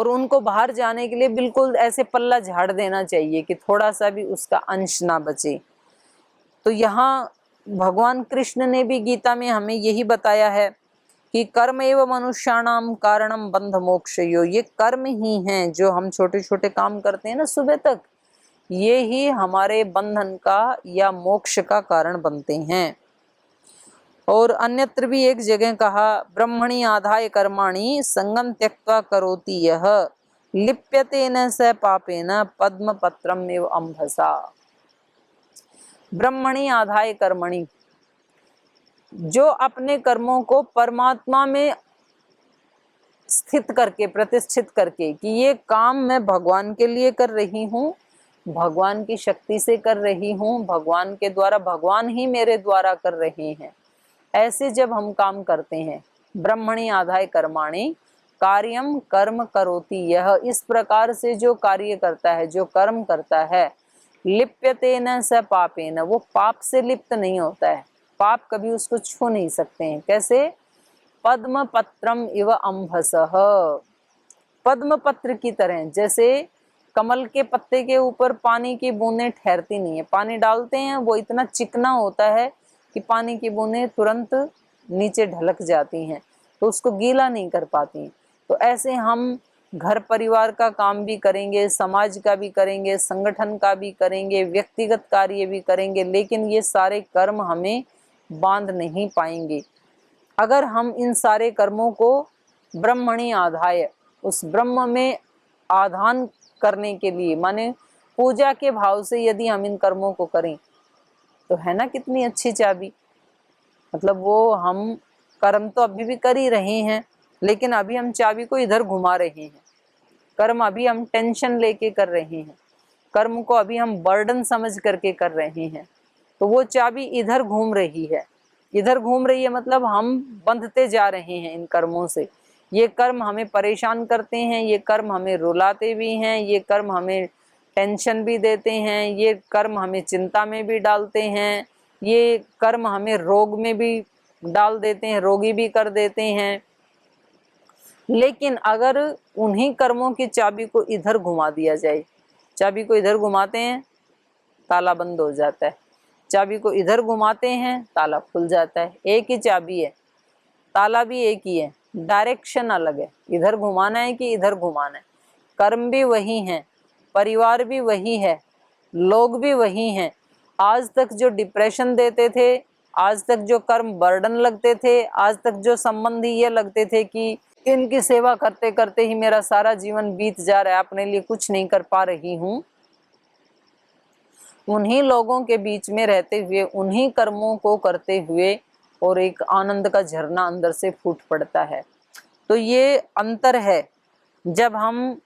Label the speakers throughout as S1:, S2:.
S1: और उनको बाहर जाने के लिए बिल्कुल ऐसे पल्ला झाड़ देना चाहिए कि थोड़ा सा भी उसका अंश ना बचे। तो यहाँ भगवान कृष्ण ने भी गीता में हमें यही बताया है कि कर्म एवं मनुष्याणाम कारणम बंध मोक्षयो, ये कर्म ही हैं जो हम छोटे छोटे काम करते हैं ना सुबह तक, ये ही हमारे बंधन का या मोक्ष का कारण बनते हैं। और अन्यत्र भी एक जगह कहा, ब्रह्मणि आधाय कर्माणि संगम त्यक्त्वा करोति यह लिप्यते न स पापेन पद्म पत्रम एव अंभसा। ब्रह्मणि आधाय कर्मणि, जो अपने कर्मों को परमात्मा में स्थित करके, प्रतिष्ठित करके कि ये काम मैं भगवान के लिए कर रही हूँ, भगवान की शक्ति से कर रही हूँ, भगवान के द्वारा, भगवान ही मेरे द्वारा कर रहे हैं, ऐसे जब हम काम करते हैं, ब्रह्मणि आधाय कर्माणि कार्यम कर्म करोति यह, इस प्रकार से जो कार्य करता है, जो कर्म करता है, लिप्यते न स पापेन, वो पाप से लिप्त नहीं होता है, पाप कभी उसको छू नहीं सकते हैं। कैसे? पद्म पत्रम इव अंभसः, पद्म पत्र की तरह, जैसे कमल के पत्ते के ऊपर पानी की बूंदें ठहरती नहीं है, पानी डालते हैं वो इतना चिकना होता है कि पानी की बूंदें तुरंत नीचे ढलक जाती हैं, तो उसको गीला नहीं कर पाती। तो ऐसे हम घर परिवार का काम भी करेंगे, समाज का भी करेंगे, संगठन का भी करेंगे, व्यक्तिगत कार्य भी करेंगे, लेकिन ये सारे कर्म हमें बांध नहीं पाएंगे अगर हम इन सारे कर्मों को ब्रह्मणि आधाय, उस ब्रह्म में आधान करने के लिए, माने पूजा के भाव से यदि हम इन कर्मों को करें, तो है ना कितनी अच्छी चाबी। मतलब वो हम कर्म तो अभी भी कर ही रहे हैं, लेकिन अभी हम चाबी को इधर घुमा रहे हैं। कर्म अभी हम टेंशन लेके कर रहे हैं, कर्म को अभी हम बर्डन समझ करके कर रहे हैं, तो वो चाबी इधर घूम रही है। इधर घूम रही है मतलब हम बंधते जा रहे हैं इन कर्मों से। ये कर्म हमें परेशान करते हैं, ये कर्म हमें रुलाते भी हैं, ये कर्म हमें टेंशन भी देते हैं, ये कर्म हमें चिंता में भी डालते हैं, ये कर्म हमें रोग में भी डाल देते हैं, रोगी भी कर देते हैं। लेकिन अगर उन्हीं कर्मों की चाबी को इधर घुमा दिया जाए, चाबी को इधर घुमाते हैं ताला बंद हो जाता है, चाबी को इधर घुमाते हैं ताला खुल जाता है। एक ही चाबी है, ताला भी एक ही है, डायरेक्शन अलग है, इधर घुमाना है कि इधर घुमाना है। कर्म भी वही हैं, परिवार भी वही है, लोग भी वही हैं। आज तक जो डिप्रेशन देते थे, आज तक जो कर्म बर्डन लगते थे, आज तक जो संबंधी ये लगते थे कि इनकी सेवा करते करते ही मेरा सारा जीवन बीत जा रहा है, अपने लिए कुछ नहीं कर पा रही हूँ, उन्हीं लोगों के बीच में रहते हुए, उन्हीं कर्मों को करते हुए, और एक आनंद का झरना अंदर से फूट पड़ता है। तो ये अंतर है, जब हम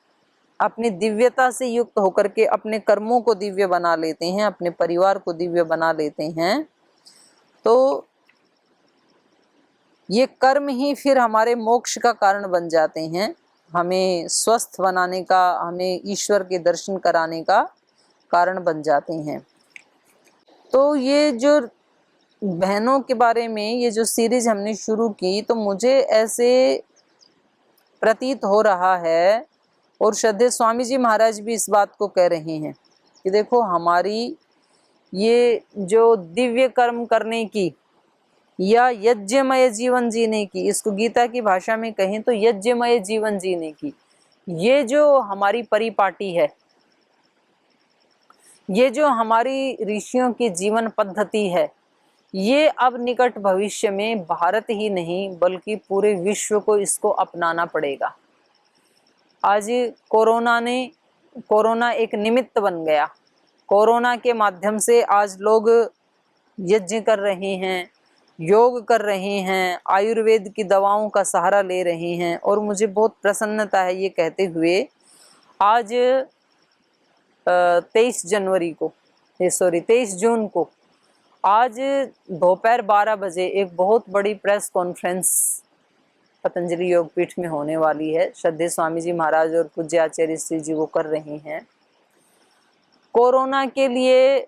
S1: अपनी दिव्यता से युक्त होकर के अपने कर्मों को दिव्य बना लेते हैं, अपने परिवार को दिव्य बना लेते हैं, तो ये कर्म ही फिर हमारे मोक्ष का कारण बन जाते हैं, हमें स्वस्थ बनाने का, हमें ईश्वर के दर्शन कराने का कारण बन जाते हैं। तो ये जो बहनों के बारे में ये जो सीरीज हमने शुरू की, तो मुझे ऐसे प्रतीत हो रहा है, और श्रद्धेय स्वामी जी महाराज भी इस बात को कह रहे हैं कि देखो हमारी ये जो दिव्य कर्म करने की या यज्ञमय जीवन जीने की, इसको गीता की भाषा में कहें तो यज्ञमय जीवन जीने की, ये जो हमारी परिपाटी है, ये जो हमारी ऋषियों की जीवन पद्धति है, ये अब निकट भविष्य में भारत ही नहीं बल्कि पूरे विश्व को इसको अपनाना पड़ेगा। आज कोरोना एक निमित्त बन गया। कोरोना के माध्यम से आज लोग यज्ञ कर रहे हैं, योग कर रहे हैं, आयुर्वेद की दवाओं का सहारा ले रहे हैं, और मुझे बहुत प्रसन्नता है ये कहते हुए। आज 23 जून को आज दोपहर 12 बजे एक बहुत बड़ी प्रेस कॉन्फ्रेंस पतंजलि योगपीठ में होने वाली है। श्रद्धेय स्वामी जी महाराज और पूज्य आचार्य श्री जी वो कर रहे हैं। कोरोना के लिए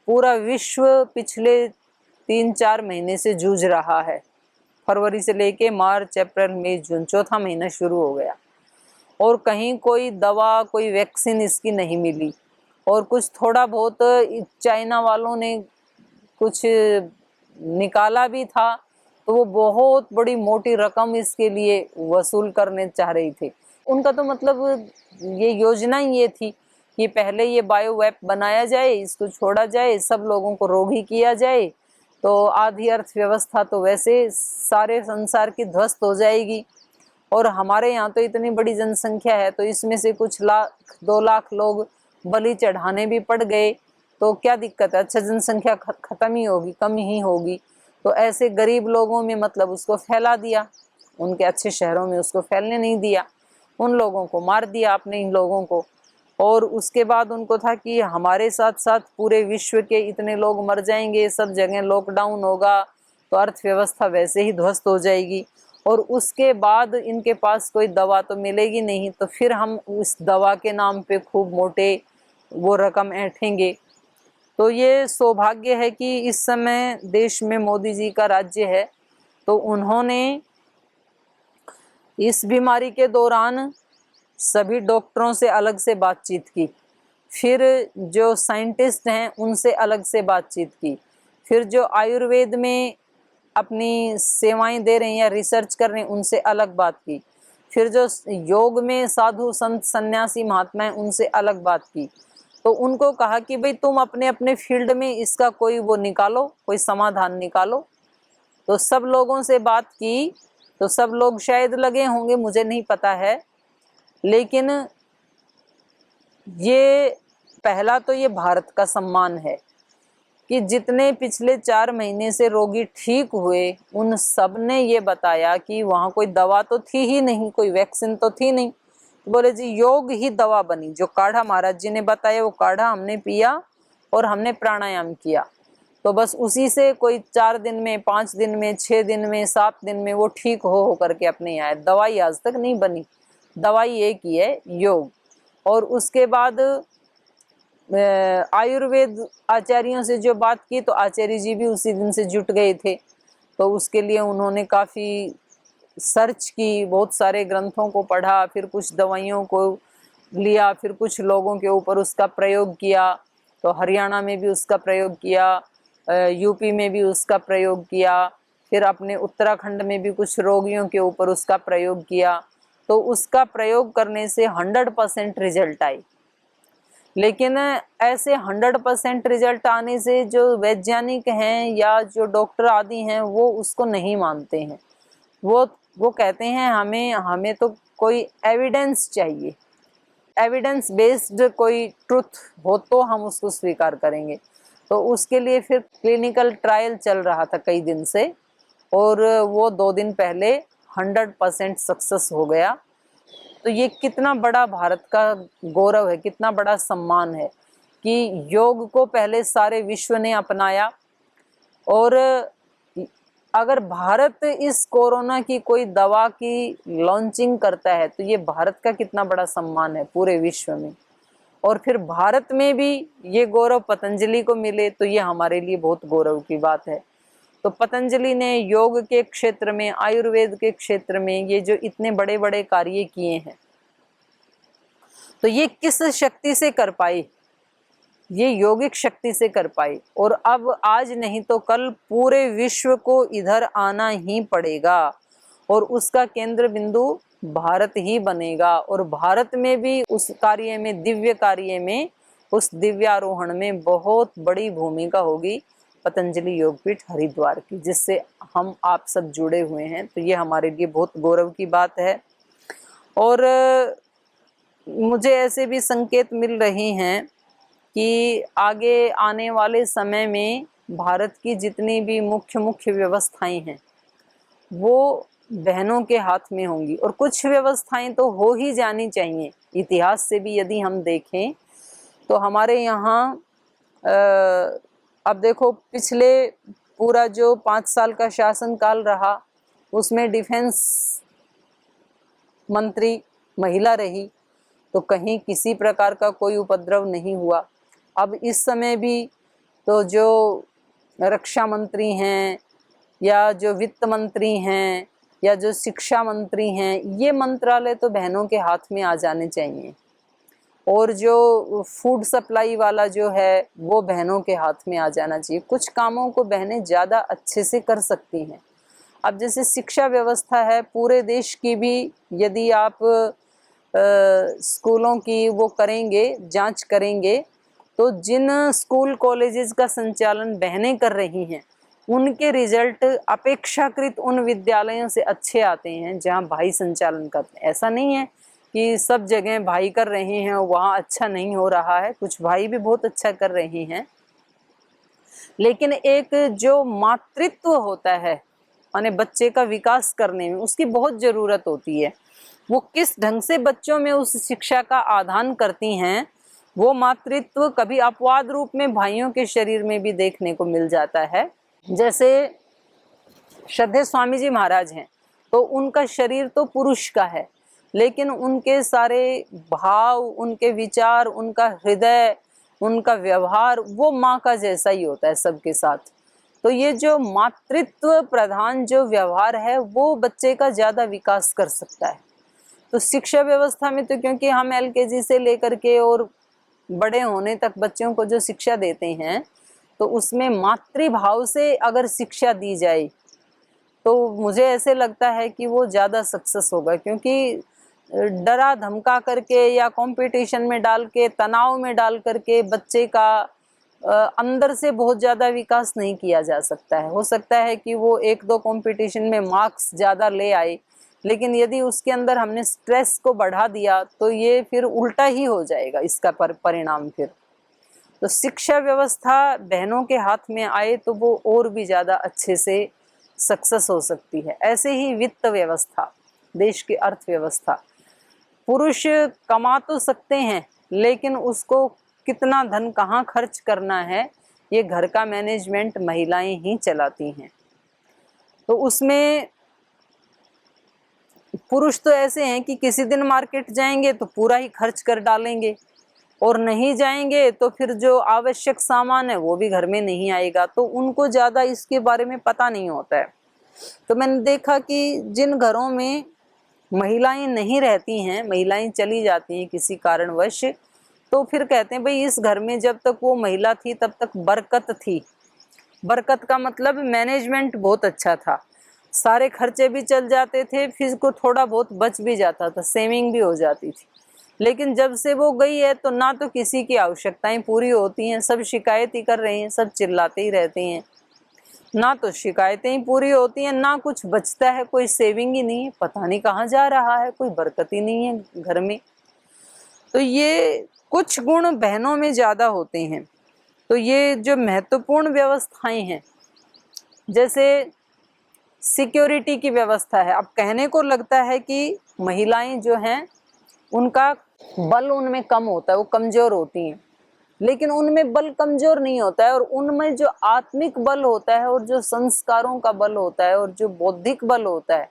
S1: पूरा विश्व पिछले 3-4 महीने से जूझ रहा है। फरवरी से लेके मार्च, अप्रैल, मई, जून, चौथा महीना शुरू हो गया, और कहीं कोई दवा, कोई वैक्सीन इसकी नहीं मिली। और कुछ थोड़ा बहुत चाइना वालों ने कुछ निकाला भी था, तो वो बहुत बड़ी मोटी रकम इसके लिए वसूल करने चाह रही थी। उनका तो मतलब ये योजना ही ये थी कि पहले ये बायोवेप बनाया जाए, इसको छोड़ा जाए, सब लोगों को रोगी किया जाए, तो आधी अर्थव्यवस्था तो वैसे सारे संसार की ध्वस्त हो जाएगी। और हमारे यहाँ तो इतनी बड़ी जनसंख्या है, तो इसमें से कुछ लाख 2 लाख लोग बलि चढ़ाने भी पड़ गए तो क्या दिक्कत है, अच्छा जनसंख्या खत्म ही होगी, कम ही होगी। तो ऐसे गरीब लोगों में मतलब उसको फैला दिया, उनके अच्छे शहरों में उसको फैलने नहीं दिया, उन लोगों को मार दिया आपने, इन लोगों को। और उसके बाद उनको था कि हमारे साथ साथ पूरे विश्व के इतने लोग मर जाएंगे, सब जगह लॉकडाउन होगा, तो अर्थव्यवस्था वैसे ही ध्वस्त हो जाएगी, और उसके बाद इनके पास कोई दवा तो मिलेगी नहीं, तो फिर हम उस दवा के नाम पे खूब मोटे वो रकम ऐंठेंगे। तो ये सौभाग्य है कि इस समय देश में मोदी जी का राज्य है, तो उन्होंने इस बीमारी के दौरान सभी डॉक्टरों से अलग से बातचीत की, फिर जो साइंटिस्ट हैं उनसे अलग से बातचीत की, फिर जो आयुर्वेद में अपनी सेवाएं दे रहे हैं या रिसर्च कर रहे हैं उनसे अलग बात की, फिर जो योग में साधु संत सन्यासी महात्मा हैं उनसे अलग बात की। तो उनको कहा कि भाई तुम अपने अपने फील्ड में इसका कोई वो निकालो, कोई समाधान निकालो। तो सब लोगों से बात की, तो सब लोग शायद लगे होंगे, मुझे नहीं पता है, लेकिन ये पहला तो ये भारत का सम्मान है कि जितने पिछले 4 महीने से रोगी ठीक हुए उन सब ने ये बताया कि वहाँ कोई दवा तो थी ही नहीं, कोई वैक्सीन तो थी नहीं। बोले जी योग ही दवा बनी, जो काढ़ा महाराज जी ने बताया वो काढ़ा हमने पिया और हमने प्राणायाम किया, तो बस उसी से कोई 4 दिन में, 5 दिन में, 6 दिन में, 7 दिन में वो ठीक हो करके अपने आए। दवाई आज तक नहीं बनी, दवाई एक ही है, योग। और उसके बाद आयुर्वेद आचार्यों से जो बात की, तो आचार्य जी भी उसी दिन से जुट गए थे, तो उसके लिए उन्होंने काफ़ी सर्च की, बहुत सारे ग्रंथों को पढ़ा, फिर कुछ दवाइयों को लिया, फिर कुछ लोगों के ऊपर उसका प्रयोग किया। तो हरियाणा में भी उसका प्रयोग किया, यूपी में भी उसका प्रयोग किया, फिर अपने उत्तराखंड में भी कुछ रोगियों के ऊपर उसका प्रयोग किया। तो उसका प्रयोग करने से 100% रिजल्ट आई। लेकिन ऐसे 100% रिजल्ट आने से जो वैज्ञानिक हैं या जो डॉक्टर आदि हैं वो उसको नहीं मानते हैं। वो कहते हैं हमें तो कोई एविडेंस चाहिए, एविडेंस बेस्ड कोई ट्रुथ हो तो हम उसको स्वीकार करेंगे। तो उसके लिए फिर क्लिनिकल ट्रायल चल रहा था कई दिन से, और वो 2 दिन पहले 100% सक्सेस हो गया। तो ये कितना बड़ा भारत का गौरव है, कितना बड़ा सम्मान है कि योग को पहले सारे विश्व ने अपनाया। और अगर भारत इस कोरोना की कोई दवा की लॉन्चिंग करता है तो ये भारत का कितना बड़ा सम्मान है पूरे विश्व में। और फिर भारत में भी ये गौरव पतंजलि को मिले तो ये हमारे लिए बहुत गौरव की बात है। तो पतंजलि ने योग के क्षेत्र में, आयुर्वेद के क्षेत्र में ये जो इतने बड़े बड़े कार्य किए हैं, तो ये किस शक्ति से कर पाए? ये योगिक शक्ति से कर पाए। और अब आज नहीं तो कल पूरे विश्व को इधर आना ही पड़ेगा, और उसका केंद्र बिंदु भारत ही बनेगा। और भारत में भी उस कार्य में, दिव्य कार्य में, उस दिव्यारोहण में बहुत बड़ी भूमिका होगी पतंजलि योगपीठ हरिद्वार की, जिससे हम आप सब जुड़े हुए हैं। तो ये हमारे लिए बहुत गौरव की बात है। और मुझे ऐसे भी संकेत मिल रहे हैं कि आगे आने वाले समय में भारत की जितनी भी मुख्य मुख्य व्यवस्थाएं हैं वो बहनों के हाथ में होंगी। और कुछ व्यवस्थाएं तो हो ही जानी चाहिए। इतिहास से भी यदि हम देखें तो हमारे यहाँ अब देखो पिछले पूरा जो 5 साल का शासनकाल रहा उसमें डिफेंस मंत्री महिला रही, तो कहीं किसी प्रकार का कोई उपद्रव नहीं हुआ। अब इस समय भी तो जो रक्षा मंत्री हैं या जो वित्त मंत्री हैं या जो शिक्षा मंत्री हैं, ये मंत्रालय तो बहनों के हाथ में आ जाने चाहिए। और जो फूड सप्लाई वाला जो है वो बहनों के हाथ में आ जाना चाहिए। कुछ कामों को बहनें ज़्यादा अच्छे से कर सकती हैं। अब जैसे शिक्षा व्यवस्था है पूरे देश की भी, यदि आप स्कूलों की वो करेंगे, जांच करेंगे, तो जिन स्कूल कॉलेजेस का संचालन बहनें कर रही हैं उनके रिजल्ट अपेक्षाकृत उन विद्यालयों से अच्छे आते हैं जहां भाई संचालन करते हैं। ऐसा नहीं है कि सब जगह भाई कर रहे हैं और वहाँ अच्छा नहीं हो रहा है, कुछ भाई भी बहुत अच्छा कर रहे हैं। लेकिन एक जो मातृत्व होता है माने बच्चे का विकास करने में, उसकी बहुत ज़रूरत होती है। वो किस ढंग से बच्चों में उस शिक्षा का आदान करती हैं, वो मातृत्व कभी अपवाद रूप में भाइयों के शरीर में भी देखने को मिल जाता है। जैसे श्रद्धेय स्वामी जी महाराज हैं, तो उनका शरीर तो पुरुष का है, लेकिन उनके सारे भाव, उनके विचार, उनका हृदय, उनका व्यवहार वो माँ का जैसा ही होता है सबके साथ। तो ये जो मातृत्व प्रधान जो व्यवहार है वो बच्चे का ज़्यादा विकास कर सकता है। तो शिक्षा व्यवस्था में तो क्योंकि हम LKG से लेकर के और बड़े होने तक बच्चों को जो शिक्षा देते हैं, तो उसमें मातृभाव से अगर शिक्षा दी जाए तो मुझे ऐसे लगता है कि वो ज़्यादा सक्सेस होगा। क्योंकि डरा धमका करके या कंपटीशन में डाल के, तनाव में डाल करके बच्चे का अंदर से बहुत ज़्यादा विकास नहीं किया जा सकता है। हो सकता है कि वो 1-2 कंपटीशन में मार्क्स ज़्यादा ले आए, लेकिन यदि उसके अंदर हमने स्ट्रेस को बढ़ा दिया तो ये फिर उल्टा ही हो जाएगा इसका परिणाम फिर। तो शिक्षा व्यवस्था बहनों के हाथ में आए तो वो और भी ज़्यादा अच्छे से सक्सेस हो सकती है। ऐसे ही वित्त व्यवस्था, देश की अर्थव्यवस्था, पुरुष कमा तो सकते हैं लेकिन उसको कितना धन कहाँ खर्च करना है ये घर का मैनेजमेंट महिलाएं ही चलाती हैं। तो उसमें पुरुष तो ऐसे हैं कि किसी दिन मार्केट जाएंगे तो पूरा ही खर्च कर डालेंगे, और नहीं जाएंगे तो फिर जो आवश्यक सामान है वो भी घर में नहीं आएगा, तो उनको ज़्यादा इसके बारे में पता नहीं होता है। तो मैंने देखा कि जिन घरों में महिलाएं नहीं रहती हैं, महिलाएं चली जाती हैं किसी कारणवश, तो फिर कहते हैं भाई इस घर में जब तक वो महिला थी तब तक बरकत थी। बरकत का मतलब मैनेजमेंट बहुत अच्छा था, सारे खर्चे भी चल जाते थे, फिर को थोड़ा बहुत बच भी जाता था, सेविंग भी हो जाती थी। लेकिन जब से वो गई है तो ना तो किसी की आवश्यकताएं पूरी होती हैं, सब शिकायत ही कर रहे हैं, सब चिल्लाते ही रहते हैं। ना तो शिकायतें ही पूरी होती हैं, ना कुछ बचता है, कोई सेविंग ही नहीं है, पता नहीं कहाँ जा रहा है, कोई बरकत ही नहीं है घर में। तो ये कुछ गुण बहनों में ज़्यादा होते हैं। तो ये जो महत्वपूर्ण व्यवस्थाएं हैं, जैसे सिक्योरिटी की व्यवस्था है। अब कहने को लगता है कि महिलाएं जो हैं उनका बल उनमें कम होता है, वो कमज़ोर होती हैं, लेकिन उनमें बल कमज़ोर नहीं होता है। और उनमें जो आत्मिक बल होता है और जो संस्कारों का बल होता है और जो बौद्धिक बल होता है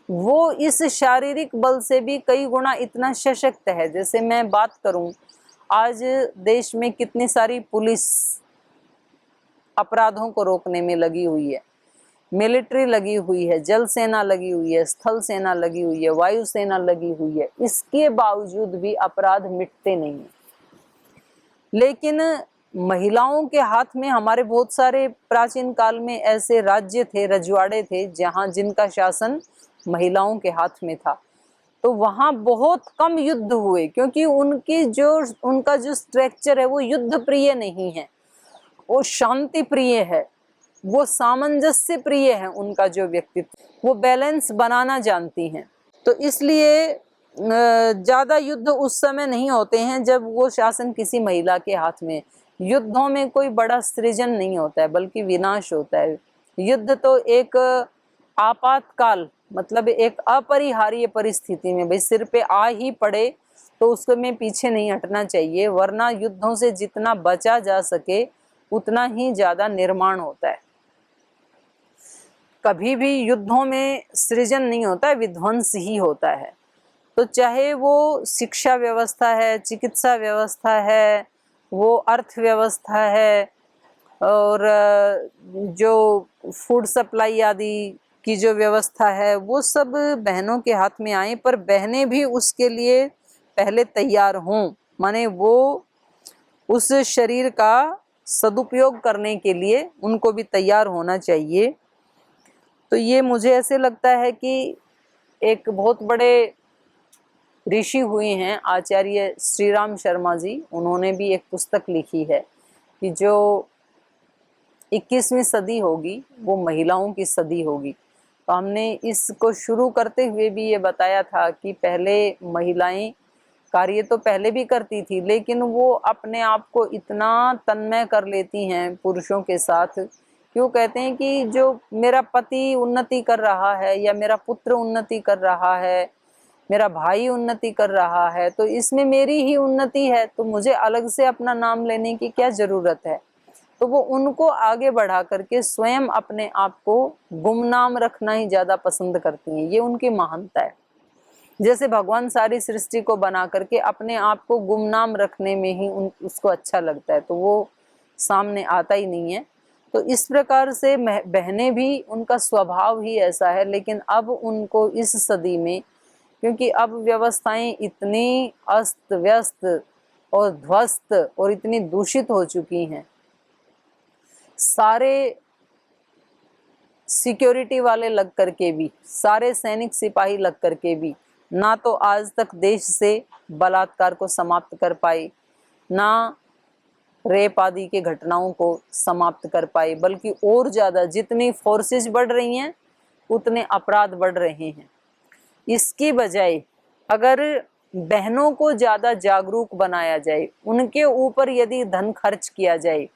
S1: वो इस शारीरिक बल से भी कई गुना इतना सशक्त है। जैसे मैं बात करूं, आज देश में कितनी सारी पुलिस अपराधों को रोकने में लगी हुई है, मिलिट्री लगी हुई है, जल सेना लगी हुई है, स्थल सेना लगी हुई है, वायु सेना लगी हुई है, इसके बावजूद भी अपराध मिटते नहीं हैं। लेकिन महिलाओं के हाथ में हमारे बहुत सारे प्राचीन काल में ऐसे राज्य थे, रजवाड़े थे, जहाँ जिनका शासन महिलाओं के हाथ में था, तो वहाँ बहुत कम युद्ध हुए, क्योंकि उनका जो स्ट्रक्चर है वो युद्ध प्रिय नहीं है, वो शांति प्रिय है, वो सामंजस्य प्रिय है। उनका जो व्यक्तित्व, वो बैलेंस बनाना जानती हैं। तो इसलिए ज़्यादा युद्ध उस समय नहीं होते हैं जब वो शासन किसी महिला के हाथ में। युद्धों में कोई बड़ा सृजन नहीं होता है, बल्कि विनाश होता है। युद्ध तो एक आपातकाल, मतलब एक अपरिहार्य परिस्थिति में, भाई सिर पे आ ही पड़े तो उसको में पीछे नहीं हटना चाहिए, वरना युद्धों से जितना बचा जा सके उतना ही ज़्यादा निर्माण होता है। कभी भी युद्धों में सृजन नहीं होता है, विध्वंस ही होता है। तो चाहे वो शिक्षा व्यवस्था है, चिकित्सा व्यवस्था है, वो अर्थव्यवस्था है, और जो फूड सप्लाई आदि की जो व्यवस्था है वो सब बहनों के हाथ में आए, पर बहनें भी उसके लिए पहले तैयार हों, माने वो उस शरीर का सदुपयोग करने के लिए उनको भी तैयार होना चाहिए। तो ये मुझे ऐसे लगता है कि एक बहुत बड़े ऋषि हुए हैं आचार्य श्री राम शर्मा जी, उन्होंने भी एक पुस्तक लिखी है कि जो 21वीं सदी होगी वो महिलाओं की सदी होगी। तो हमने इसको शुरू करते हुए भी ये बताया था कि पहले महिलाएं कार्य तो पहले भी करती थी, लेकिन वो अपने आप को इतना तन्मय कर लेती हैं पुरुषों के साथ कि वो कहते हैं कि जो मेरा पति उन्नति कर रहा है या मेरा पुत्र उन्नति कर रहा है, मेरा भाई उन्नति कर रहा है, तो इसमें मेरी ही उन्नति है, तो मुझे अलग से अपना नाम लेने की क्या जरूरत है। तो वो उनको आगे बढ़ा करके स्वयं अपने आप को गुमनाम रखना ही ज्यादा पसंद करती हैं, ये उनकी महानता है। जैसे भगवान सारी सृष्टि को बना करके अपने आप को गुमनाम रखने में ही उसको अच्छा लगता है, तो वो सामने आता ही नहीं है। तो इस प्रकार से बहनें भी, उनका स्वभाव ही ऐसा है, लेकिन अब उनको इस सदी में, क्योंकि अब व्यवस्थाएं इतनी अस्त व्यस्त और ध्वस्त और इतनी दूषित हो चुकी हैं, सारे सिक्योरिटी वाले लग करके भी, सारे सैनिक सिपाही लग करके भी ना तो आज तक देश से बलात्कार को समाप्त कर पाए, ना रेप आदि के घटनाओं को समाप्त कर पाए, बल्कि और ज्यादा जितनी फोर्सेस बढ़ रही हैं उतने अपराध बढ़ रहे हैं। इसकी बजाय अगर बहनों को ज्यादा जागरूक बनाया जाए, उनके ऊपर यदि धन खर्च किया जाए,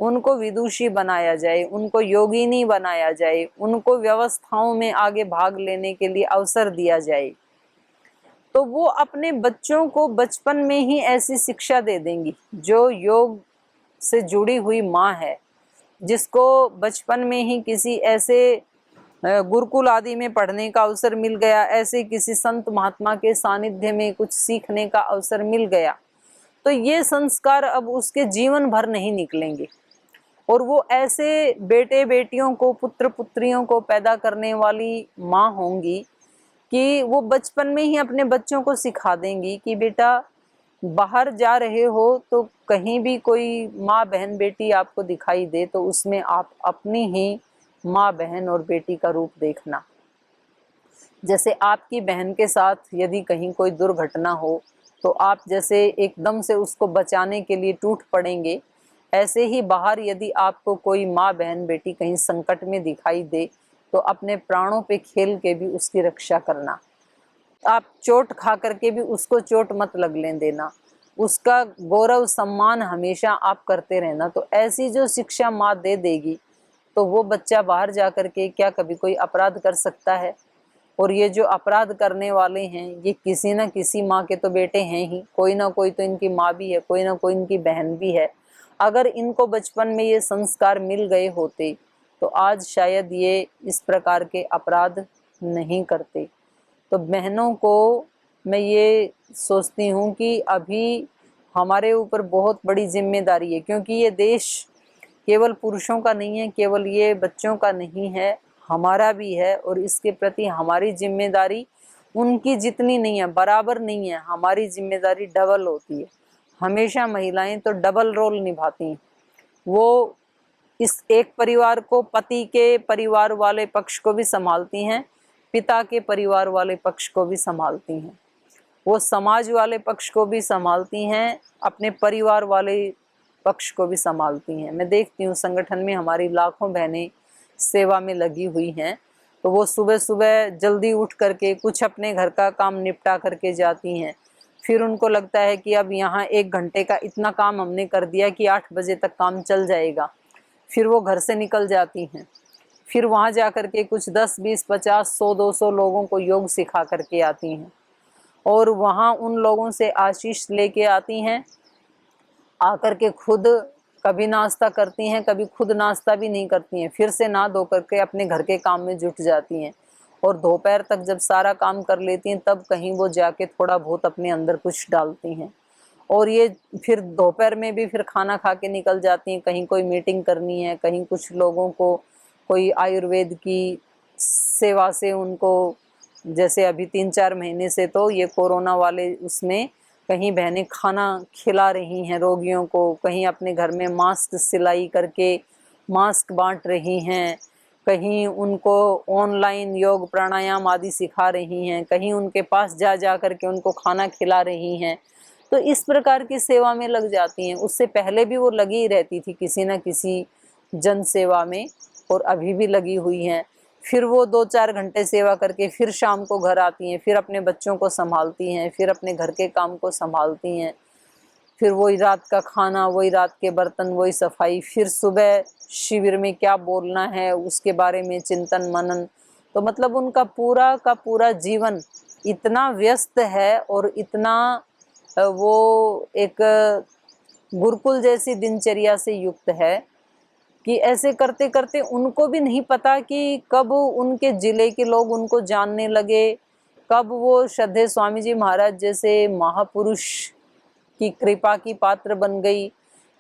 S1: उनको विदुषी बनाया जाए, उनको योगिनी बनाया जाए, उनको व्यवस्थाओं में आगे भाग लेने के लिए अवसर दिया जाए, तो वो अपने बच्चों को बचपन में ही ऐसी शिक्षा दे देंगी। जो योग से जुड़ी हुई माँ है, जिसको बचपन में ही किसी ऐसे गुरुकुल आदि में पढ़ने का अवसर मिल गया, ऐसे किसी संत महात्मा के सानिध्य में कुछ सीखने का अवसर मिल गया, तो ये संस्कार अब उसके जीवन भर नहीं निकलेंगे। और वो ऐसे बेटे बेटियों को, पुत्र पुत्रियों को पैदा करने वाली माँ होंगी कि वो बचपन में ही अपने बच्चों को सिखा देंगी कि बेटा बाहर जा रहे हो तो कहीं भी कोई माँ बहन बेटी आपको दिखाई दे तो उसमें आप अपनी ही माँ बहन और बेटी का रूप देखना। जैसे आपकी बहन के साथ यदि कहीं कोई दुर्घटना हो तो आप जैसे एकदम से उसको बचाने के लिए टूट पड़ेंगे, ऐसे ही बाहर यदि आपको कोई माँ बहन बेटी कहीं संकट में दिखाई दे तो अपने प्राणों पे खेल के भी उसकी रक्षा करना। आप चोट खा करके भी उसको चोट मत लगने देना, उसका गौरव सम्मान हमेशा आप करते रहना। तो ऐसी जो शिक्षा माँ दे देगी तो वो बच्चा बाहर जा करके क्या कभी कोई अपराध कर सकता है। और ये जो अपराध करने वाले हैं ये किसी न किसी माँ के तो बेटे हैं ही, कोई ना कोई तो इनकी माँ भी है, कोई ना कोई इनकी बहन भी है। अगर इनको बचपन में ये संस्कार मिल गए होते तो आज शायद ये इस प्रकार के अपराध नहीं करते। तो बहनों को मैं ये सोचती हूँ कि अभी हमारे ऊपर बहुत बड़ी जिम्मेदारी है, क्योंकि ये देश केवल पुरुषों का नहीं है, केवल ये बच्चों का नहीं है, हमारा भी है। और इसके प्रति हमारी जिम्मेदारी उनकी जितनी नहीं है, बराबर नहीं है, हमारी जिम्मेदारी डबल होती है। हमेशा महिलाएं तो डबल रोल निभाती हैं। वो इस एक परिवार को, पति के परिवार वाले पक्ष को भी संभालती हैं, पिता के परिवार वाले पक्ष को भी संभालती हैं, वो समाज वाले पक्ष को भी संभालती हैं, अपने परिवार वाले पक्ष को भी संभालती हैं। मैं देखती हूँ संगठन में हमारी लाखों बहनें सेवा में लगी हुई हैं, तो वो सुबह सुबह जल्दी उठ करके कुछ अपने घर का काम निपटा करके जाती हैं। फिर उनको लगता है कि अब यहाँ 1 घंटे का इतना काम हमने कर दिया कि 8 बजे तक काम चल जाएगा। फिर वो घर से निकल जाती हैं, फिर वहाँ जा कर के कुछ 10, 20, 50, 100, 200 लोगों को योग सिखा करके आती हैं और वहाँ उन लोगों से आशीष लेके आती हैं। आकर के खुद कभी नाश्ता करती हैं, कभी खुद नाश्ता भी नहीं करती हैं, फिर से नहा धो करके अपने घर के काम में जुट जाती हैं। और दोपहर तक जब सारा काम कर लेती हैं तब कहीं वो जाके थोड़ा बहुत अपने अंदर कुछ डालती हैं। और ये फिर दोपहर में भी फिर खाना खा के निकल जाती हैं, कहीं कोई मीटिंग करनी है, कहीं कुछ लोगों को कोई आयुर्वेद की सेवा से उनको, जैसे अभी 3-4 महीने से तो ये कोरोना वाले उसमें कहीं बहनें खाना खिला रही हैं रोगियों को, कहीं अपने घर में मास्क सिलाई करके मास्क बांट रही हैं, कहीं उनको ऑनलाइन योग प्राणायाम आदि सिखा रही हैं, कहीं उनके पास जा जा करके उनको खाना खिला रही हैं। तो इस प्रकार की सेवा में लग जाती हैं। उससे पहले भी वो लगी ही रहती थी किसी न किसी जन सेवा में, और अभी भी लगी हुई हैं। फिर वो 2-4 घंटे सेवा करके फिर शाम को घर आती हैं, फिर अपने बच्चों को संभालती हैं, फिर अपने घर के काम को संभालती हैं, फिर वही रात का खाना, वही रात के बर्तन, वही सफाई, फिर सुबह शिविर में क्या बोलना है उसके बारे में चिंतन मनन। तो मतलब उनका पूरा का पूरा जीवन इतना व्यस्त है और इतना वो एक गुरुकुल जैसी दिनचर्या से युक्त है कि ऐसे करते करते उनको भी नहीं पता कि कब उनके जिले के लोग उनको जानने लगे, कब वो श्रद्धेय स्वामी जी महाराज जैसे महापुरुष की कृपा की पात्र बन गई,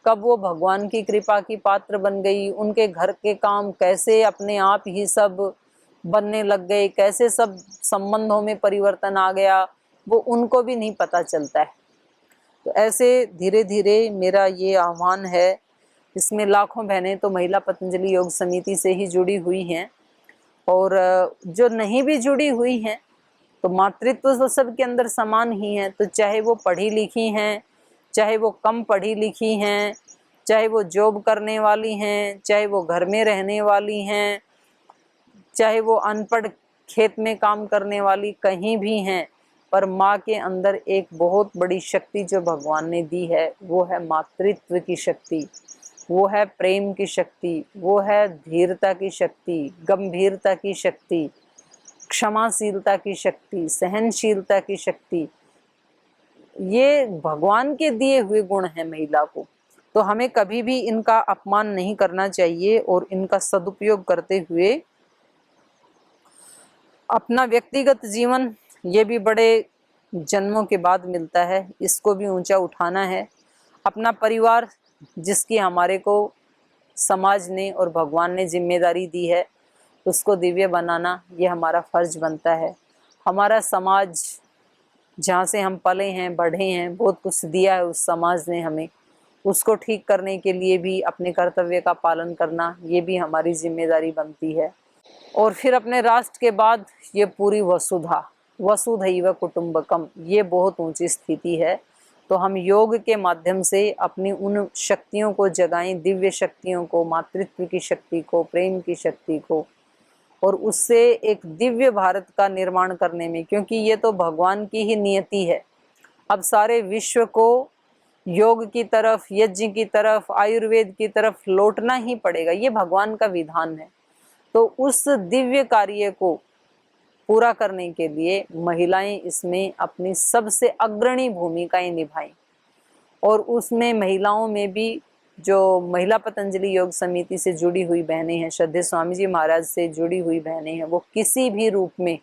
S1: कब वो भगवान की कृपा की पात्र बन गई, उनके घर के काम कैसे अपने आप ही सब बनने लग गए, कैसे सब संबंधों में परिवर्तन आ गया, वो उनको भी नहीं पता चलता है। तो ऐसे धीरे धीरे मेरा ये आह्वान है, इसमें लाखों बहनें तो महिला पतंजलि योग समिति से ही जुड़ी हुई हैं, और जो नहीं भी जुड़ी हुई हैं तो मातृत्व तो सबके अंदर समान ही है। तो चाहे वो पढ़ी लिखी हैं, चाहे वो कम पढ़ी लिखी हैं, चाहे वो जॉब करने वाली हैं, चाहे वो घर में रहने वाली हैं, चाहे वो अनपढ़ खेत में काम करने वाली कहीं भी हैं, पर माँ के अंदर एक बहुत बड़ी शक्ति जो भगवान ने दी है वो है मातृत्व की शक्ति, वो है प्रेम की शक्ति, वो है धीरता की शक्ति, गंभीरता की शक्ति, क्षमाशीलता की शक्ति, सहनशीलता की शक्ति। ये भगवान के दिए हुए गुण हैं महिला को। तो हमें कभी भी इनका अपमान नहीं करना चाहिए और इनका सदुपयोग करते हुए अपना व्यक्तिगत जीवन, ये भी बड़े जन्मों के बाद मिलता है, इसको भी ऊंचा उठाना है। अपना परिवार जिसकी हमारे को समाज ने और भगवान ने जिम्मेदारी दी है, उसको दिव्य बनाना ये हमारा फर्ज बनता है। हमारा समाज जहाँ से हम पले हैं, बढ़े हैं, बहुत कुछ दिया है उस समाज ने हमें, उसको ठीक करने के लिए भी अपने कर्तव्य का पालन करना ये भी हमारी जिम्मेदारी बनती है। और फिर अपने राष्ट्र के बाद ये पूरी वसुधैव कुटुंबकम, ये बहुत ऊंची स्थिति है। तो हम योग के माध्यम से अपनी उन शक्तियों को जगाएं, दिव्य शक्तियों को, मातृत्व की शक्ति को, प्रेम की शक्ति को, और उससे एक दिव्य भारत का निर्माण करने में, क्योंकि ये तो भगवान की ही नियति है। अब सारे विश्व को योग की तरफ, यज्ञ की तरफ, आयुर्वेद की तरफ लौटना ही पड़ेगा, ये भगवान का विधान है। तो उस दिव्य कार्य को पूरा करने के लिए महिलाएं इसमें अपनी सबसे अग्रणी भूमिकाएं निभाएं, और उसमें महिलाओं में भी जो महिला पतंजलि योग समिति से जुड़ी हुई बहनें हैं, श्रद्धेय स्वामी जी महाराज से जुड़ी हुई बहनें हैं, वो किसी भी रूप में,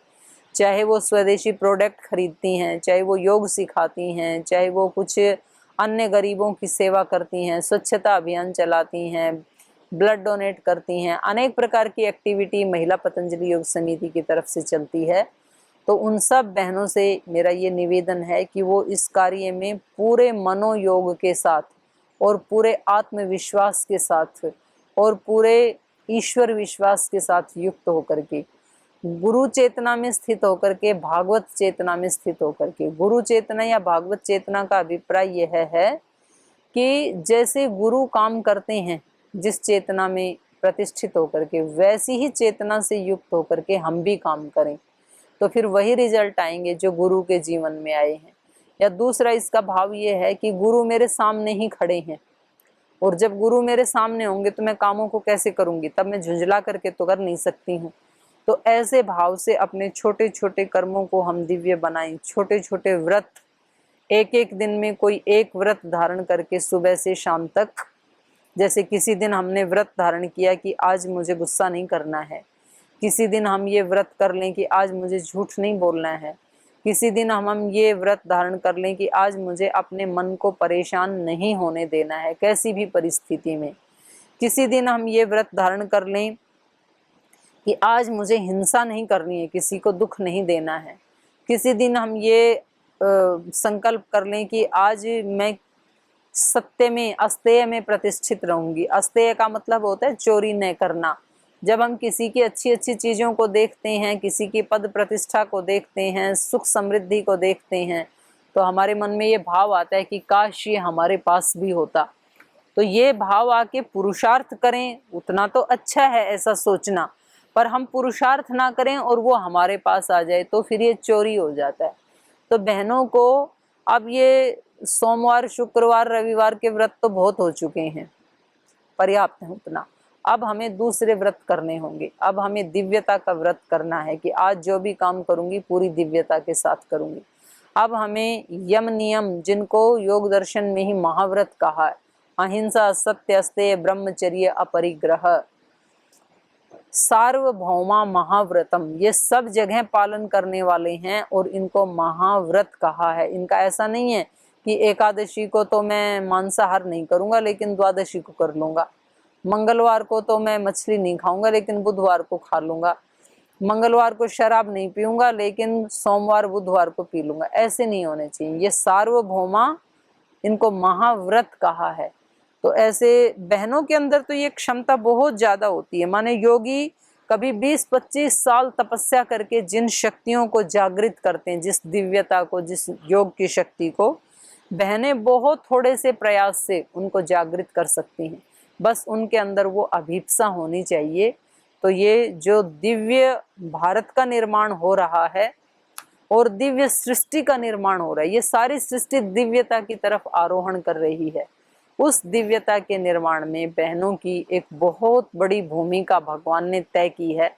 S1: चाहे वो स्वदेशी प्रोडक्ट खरीदती हैं, चाहे वो योग सिखाती हैं, चाहे वो कुछ अन्य गरीबों की सेवा करती हैं, स्वच्छता अभियान चलाती हैं, ब्लड डोनेट करती हैं, अनेक प्रकार की एक्टिविटी महिला पतंजलि योग समिति की तरफ से चलती है। तो उन सब बहनों से मेरा ये निवेदन है कि वो इस कार्य में पूरे मनोयोग के साथ और पूरे आत्मविश्वास के साथ और पूरे ईश्वर विश्वास के साथ युक्त होकर के, गुरु चेतना में स्थित होकर के, भागवत चेतना में स्थित होकर के, गुरु चेतना या भागवत चेतना का अभिप्राय यह है कि जैसे गुरु काम करते हैं जिस चेतना में प्रतिष्ठित होकर के, वैसी ही चेतना से युक्त होकर के हम भी काम करें, तो फिर वही रिजल्ट आएंगे जो गुरु के जीवन में आए हैं। या दूसरा इसका भाव ये है कि गुरु मेरे सामने ही खड़े हैं, और जब गुरु मेरे सामने होंगे तो मैं कामों को कैसे करूंगी, तब मैं झुंझला करके तो कर नहीं सकती हूँ। तो ऐसे भाव से अपने छोटे छोटे कर्मों को हम दिव्य बनाएं, छोटे छोटे व्रत, एक एक दिन में कोई एक व्रत धारण करके सुबह से शाम तक, जैसे किसी दिन हमने व्रत धारण किया कि आज मुझे गुस्सा नहीं करना है, किसी दिन हम ये व्रत कर लें कि आज मुझे झूठ नहीं बोलना है, किसी दिन हम ये व्रत धारण कर लें कि आज मुझे अपने मन को परेशान नहीं होने देना है कैसी भी परिस्थिति में, किसी दिन हम ये व्रत धारण कर लें कि आज मुझे हिंसा नहीं करनी है, किसी को दुख नहीं देना है। किसी दिन हम ये संकल्प कर लें कि आज मैं सत्य में, अस्तेय में प्रतिष्ठित रहूंगी। अस्तेय का मतलब होता है चोरी न करना। जब हम किसी की अच्छी अच्छी चीजों को देखते हैं, किसी की पद प्रतिष्ठा को देखते हैं, सुख समृद्धि को देखते हैं, तो हमारे मन में ये भाव आता है कि काश ये हमारे पास भी होता। तो ये भाव आके पुरुषार्थ करें, उतना तो अच्छा है ऐसा सोचना, पर हम पुरुषार्थ ना करें और वो हमारे पास आ जाए तो फिर ये चोरी हो जाता है। तो बहनों को अब ये सोमवार, शुक्रवार, रविवार के व्रत तो बहुत हो चुके हैं, पर्याप्त है उतना। अब हमें दूसरे व्रत करने होंगे। अब हमें दिव्यता का व्रत करना है कि आज जो भी काम करूंगी पूरी दिव्यता के साथ करूंगी। अब हमें यम नियम, जिनको योग दर्शन में ही महाव्रत कहा है, अहिंसा, सत्य, अस्तेय, ब्रह्मचर्य, अपरिग्रह, सार्वभौमा महाव्रतम, ये सब जगह पालन करने वाले हैं और इनको महाव्रत कहा है। इनका ऐसा नहीं है कि एकादशी को तो मैं मांसाहार नहीं करूंगा लेकिन द्वादशी को कर लूंगा, मंगलवार को तो मैं मछली नहीं खाऊंगा लेकिन बुधवार को खा लूंगा, मंगलवार को शराब नहीं पीऊंगा लेकिन सोमवार बुधवार को पी लूंगा। ऐसे नहीं होने चाहिए। ये सार्वभौमा, इनको महाव्रत कहा है। तो ऐसे बहनों के अंदर तो ये क्षमता बहुत ज्यादा होती है। माने योगी कभी 20-25 साल तपस्या करके जिन शक्तियों को जागृत करते हैं, जिस दिव्यता को, जिस योग की शक्ति को, बहनें बहुत थोड़े से प्रयास से उनको जागृत कर सकती हैं। बस उनके अंदर वो अभिप्सा होनी चाहिए। तो ये जो दिव्य भारत का निर्माण हो रहा है और दिव्य सृष्टि का निर्माण हो रहा है, ये सारी सृष्टि दिव्यता की तरफ आरोहण कर रही है। उस दिव्यता के निर्माण में बहनों की एक बहुत बड़ी भूमिका भगवान ने तय की है।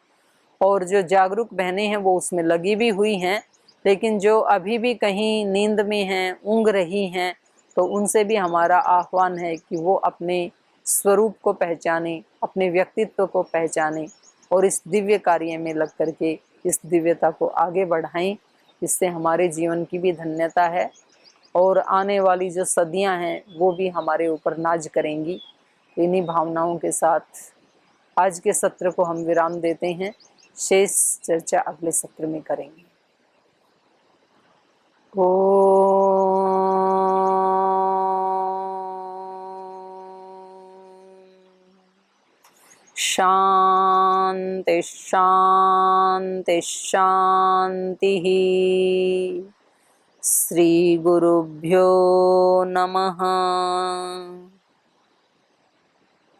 S1: और जो जागरूक बहनें हैं वो उसमें लगी भी हुई हैं, लेकिन जो अभी भी कहीं नींद में हैं, ऊँघ रही हैं, तो उनसे भी हमारा आह्वान है कि वो अपने स्वरूप को पहचाने, अपने व्यक्तित्व को पहचाने और इस दिव्य कार्य में लग करके इस दिव्यता को आगे बढ़ाएं। इससे हमारे जीवन की भी धन्यता है और आने वाली जो सदियां हैं वो भी हमारे ऊपर नाज करेंगी। इन्हीं भावनाओं के साथ आज के सत्र को हम विराम देते हैं। शेष चर्चा अगले सत्र में करेंगे। शांति शांति शांति। श्री गुरुभ्यो नमः।